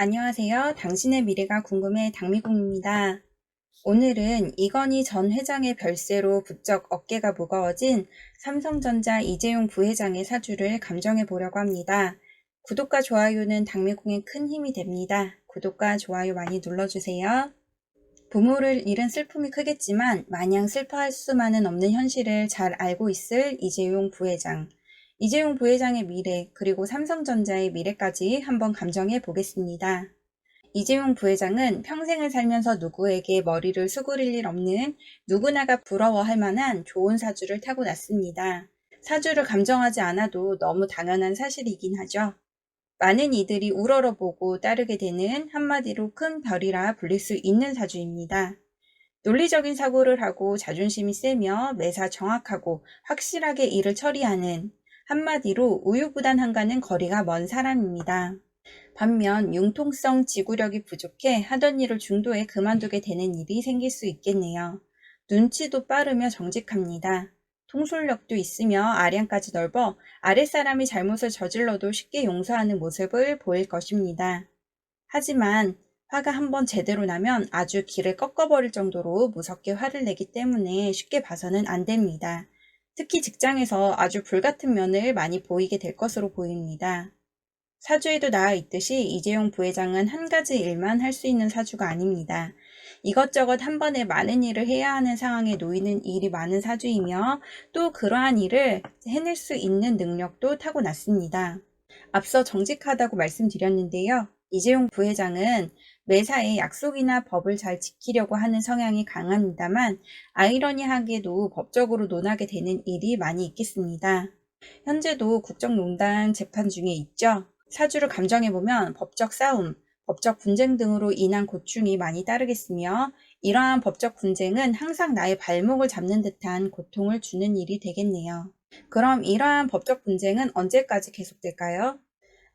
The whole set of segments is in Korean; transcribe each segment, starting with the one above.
안녕하세요. 당신의 미래가 궁금해 당미국입니다. 오늘은 이건희 전 회장의 별세로 부쩍 어깨가 무거워진 삼성전자 이재용 부회장의 사주를 감정해 보려고 합니다. 구독과 좋아요는 당미국에 큰 힘이 됩니다. 구독과 좋아요 많이 눌러주세요. 부모를 잃은 슬픔이 크겠지만 마냥 슬퍼할 수만은 없는 현실을 잘 알고 있을 이재용 부회장. 이재용 부회장의 미래 그리고 삼성전자의 미래까지 한번 감정해 보겠습니다. 이재용 부회장은 평생을 살면서 누구에게 머리를 수그릴 일 없는 누구나가 부러워할 만한 좋은 사주를 타고났습니다. 사주를 감정하지 않아도 너무 당연한 사실이긴 하죠. 많은 이들이 우러러보고 따르게 되는 한마디로 큰 별이라 불릴 수 있는 사주입니다. 논리적인 사고를 하고 자존심이 세며 매사 정확하고 확실하게 일을 처리하는 한마디로 우유부단함과는 거리가 먼 사람입니다. 반면 융통성 지구력이 부족해 하던 일을 중도에 그만두게 되는 일이 생길 수 있겠네요. 눈치도 빠르며 정직합니다. 통솔력도 있으며 아량까지 넓어 아랫사람이 잘못을 저질러도 쉽게 용서하는 모습을 보일 것입니다. 하지만 화가 한번 제대로 나면 아주 길을 꺾어버릴 정도로 무섭게 화를 내기 때문에 쉽게 봐서는 안 됩니다. 특히 직장에서 아주 불같은 면을 많이 보이게 될 것으로 보입니다. 사주에도 나와 있듯이 이재용 부회장은 한 가지 일만 할 수 있는 사주가 아닙니다. 이것저것 한 번에 많은 일을 해야 하는 상황에 놓이는 일이 많은 사주이며 또 그러한 일을 해낼 수 있는 능력도 타고났습니다. 앞서 정직하다고 말씀드렸는데요. 이재용 부회장은 매사에 약속이나 법을 잘 지키려고 하는 성향이 강합니다만 아이러니하게도 법적으로 논하게 되는 일이 많이 있겠습니다. 현재도 국정농단 재판 중에 있죠. 사주를 감정해보면 법적 싸움, 법적 분쟁 등으로 인한 고충이 많이 따르겠으며 이러한 법적 분쟁은 항상 나의 발목을 잡는 듯한 고통을 주는 일이 되겠네요. 그럼 이러한 법적 분쟁은 언제까지 계속될까요?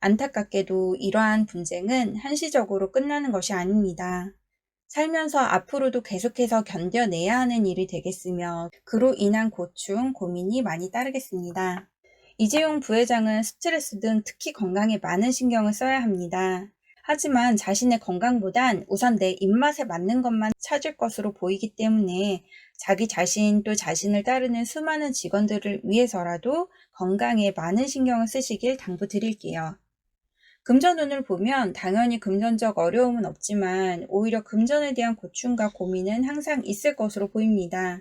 안타깝게도 이러한 분쟁은 한시적으로 끝나는 것이 아닙니다. 살면서 앞으로도 계속해서 견뎌내야 하는 일이 되겠으며 그로 인한 고충, 고민이 많이 따르겠습니다. 이재용 부회장은 스트레스 등 특히 건강에 많은 신경을 써야 합니다. 하지만 자신의 건강보단 우선 내 입맛에 맞는 것만 찾을 것으로 보이기 때문에 자기 자신 또 자신을 따르는 수많은 직원들을 위해서라도 건강에 많은 신경을 쓰시길 당부드릴게요. 금전운을 보면 당연히 금전적 어려움은 없지만 오히려 금전에 대한 고충과 고민은 항상 있을 것으로 보입니다.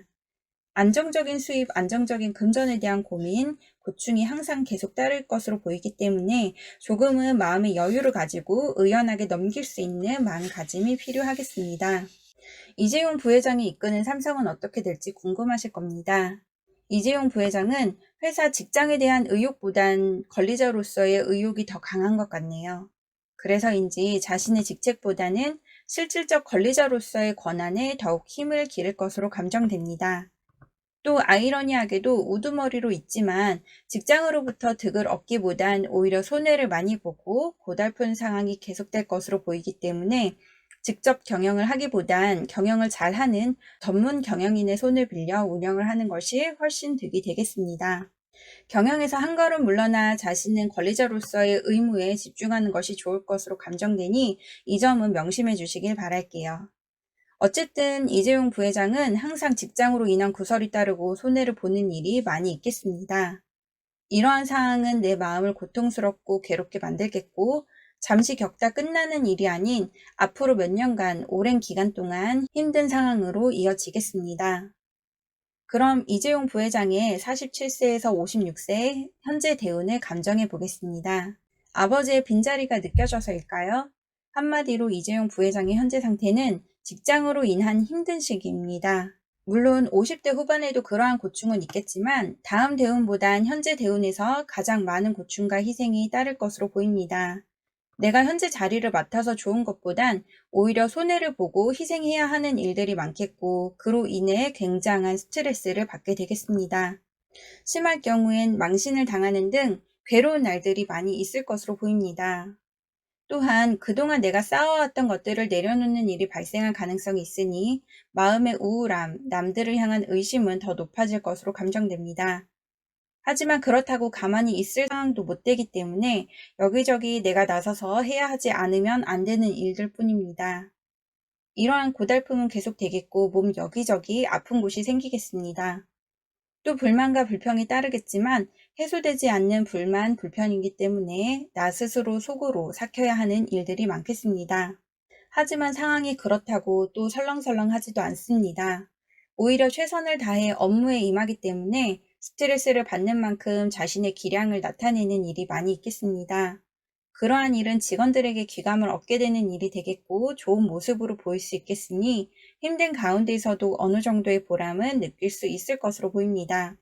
안정적인 수입, 안정적인 금전에 대한 고민, 고충이 항상 계속 따를 것으로 보이기 때문에 조금은 마음의 여유를 가지고 의연하게 넘길 수 있는 마음가짐이 필요하겠습니다. 이재용 부회장이 이끄는 삼성은 어떻게 될지 궁금하실 겁니다. 이재용 부회장은 회사 직장에 대한 의욕보단 관리자로서의 의욕이 더 강한 것 같네요. 그래서인지 자신의 직책보다는 실질적 관리자로서의 권한에 더욱 힘을 기를 것으로 감정됩니다. 또 아이러니하게도 우두머리로 있지만 직장으로부터 득을 얻기보단 오히려 손해를 많이 보고 고달픈 상황이 계속될 것으로 보이기 때문에 직접 경영을 하기보단 경영을 잘하는 전문 경영인의 손을 빌려 운영을 하는 것이 훨씬 득이 되겠습니다. 경영에서 한 걸음 물러나 자신은 관리자로서의 의무에 집중하는 것이 좋을 것으로 감정되니 이 점은 명심해 주시길 바랄게요. 어쨌든 이재용 부회장은 항상 직장으로 인한 구설이 따르고 손해를 보는 일이 많이 있겠습니다. 이러한 상황은 내 마음을 고통스럽고 괴롭게 만들겠고 잠시 겪다 끝나는 일이 아닌 앞으로 몇 년간 오랜 기간 동안 힘든 상황으로 이어지겠습니다. 그럼 이재용 부회장의 47세에서 56세 현재 대운을 감정해 보겠습니다. 아버지의 빈자리가 느껴져서일까요? 한마디로 이재용 부회장의 현재 상태는 직장으로 인한 힘든 시기입니다. 물론 50대 후반에도 그러한 고충은 있겠지만 다음 대운보단 현재 대운에서 가장 많은 고충과 희생이 따를 것으로 보입니다. 내가 현재 자리를 맡아서 좋은 것보단 오히려 손해를 보고 희생해야 하는 일들이 많겠고 그로 인해 굉장한 스트레스를 받게 되겠습니다. 심할 경우엔 망신을 당하는 등 괴로운 날들이 많이 있을 것으로 보입니다. 또한 그동안 내가 쌓아왔던 것들을 내려놓는 일이 발생할 가능성이 있으니 마음의 우울함, 남들을 향한 의심은 더 높아질 것으로 감정됩니다. 하지만 그렇다고 가만히 있을 상황도 못 되기 때문에 여기저기 내가 나서서 해야 하지 않으면 안 되는 일들 뿐입니다. 이러한 고달픔은 계속 되겠고 몸 여기저기 아픈 곳이 생기겠습니다. 또 불만과 불평이 따르겠지만 해소되지 않는 불만, 불편이기 때문에 나 스스로 속으로 삭혀야 하는 일들이 많겠습니다. 하지만 상황이 그렇다고 또 설렁설렁하지도 않습니다. 오히려 최선을 다해 업무에 임하기 때문에 스트레스를 받는 만큼 자신의 기량을 나타내는 일이 많이 있겠습니다. 그러한 일은 직원들에게 귀감을 얻게 되는 일이 되겠고 좋은 모습으로 보일 수 있겠으니 힘든 가운데서도 어느 정도의 보람은 느낄 수 있을 것으로 보입니다.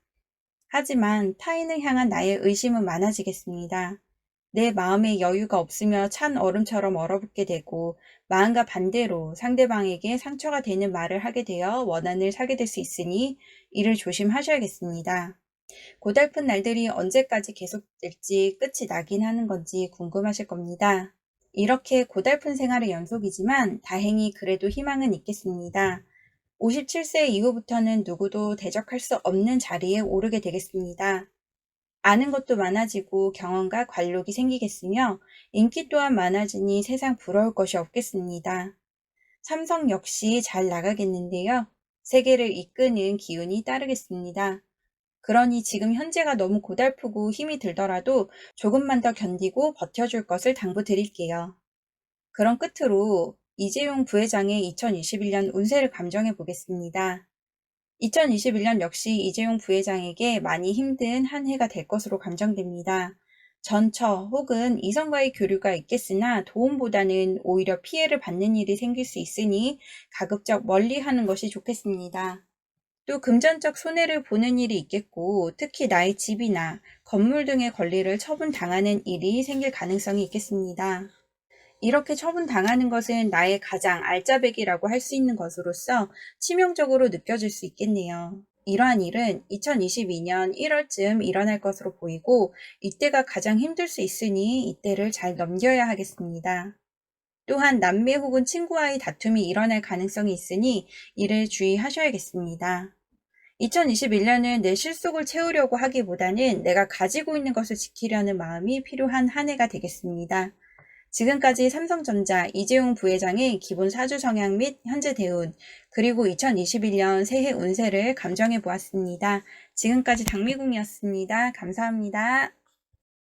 하지만 타인을 향한 나의 의심은 많아지겠습니다. 내 마음에 여유가 없으며 찬 얼음처럼 얼어붙게 되고 마음과 반대로 상대방에게 상처가 되는 말을 하게 되어 원한을 사게 될 수 있으니 이를 조심하셔야겠습니다. 고달픈 날들이 언제까지 계속될지 끝이 나긴 하는 건지 궁금하실 겁니다. 이렇게 고달픈 생활의 연속이지만 다행히 그래도 희망은 있겠습니다. 57세 이후부터는 누구도 대적할 수 없는 자리에 오르게 되겠습니다. 아는 것도 많아지고 경험과 관록이 생기겠으며 인기 또한 많아지니 세상 부러울 것이 없겠습니다. 삼성 역시 잘 나가겠는데요. 세계를 이끄는 기운이 따르겠습니다. 그러니 지금 현재가 너무 고달프고 힘이 들더라도 조금만 더 견디고 버텨줄 것을 당부드릴게요. 그럼 끝으로 이재용 부회장의 2021년 운세를 감정해 보겠습니다. 2021년 역시 이재용 부회장에게 많이 힘든 한 해가 될 것으로 감정됩니다. 전처 혹은 이성과의 교류가 있겠으나 도움보다는 오히려 피해를 받는 일이 생길 수 있으니 가급적 멀리 하는 것이 좋겠습니다. 또 금전적 손해를 보는 일이 있겠고 특히 나의 집이나 건물 등의 권리를 처분당하는 일이 생길 가능성이 있겠습니다. 이렇게 처분당하는 것은 나의 가장 알짜배기라고 할 수 있는 것으로서 치명적으로 느껴질 수 있겠네요. 이러한 일은 2022년 1월쯤 일어날 것으로 보이고 이때가 가장 힘들 수 있으니 이때를 잘 넘겨야 하겠습니다. 또한 남매 혹은 친구와의 다툼이 일어날 가능성이 있으니 이를 주의하셔야겠습니다. 2021년은 내 실속을 채우려고 하기보다는 내가 가지고 있는 것을 지키려는 마음이 필요한 한 해가 되겠습니다. 지금까지 삼성전자 이재용 부회장의 기본 사주 성향 및 현재 대운, 그리고 2021년 새해 운세를 감정해 보았습니다. 지금까지 장미궁이었습니다. 감사합니다.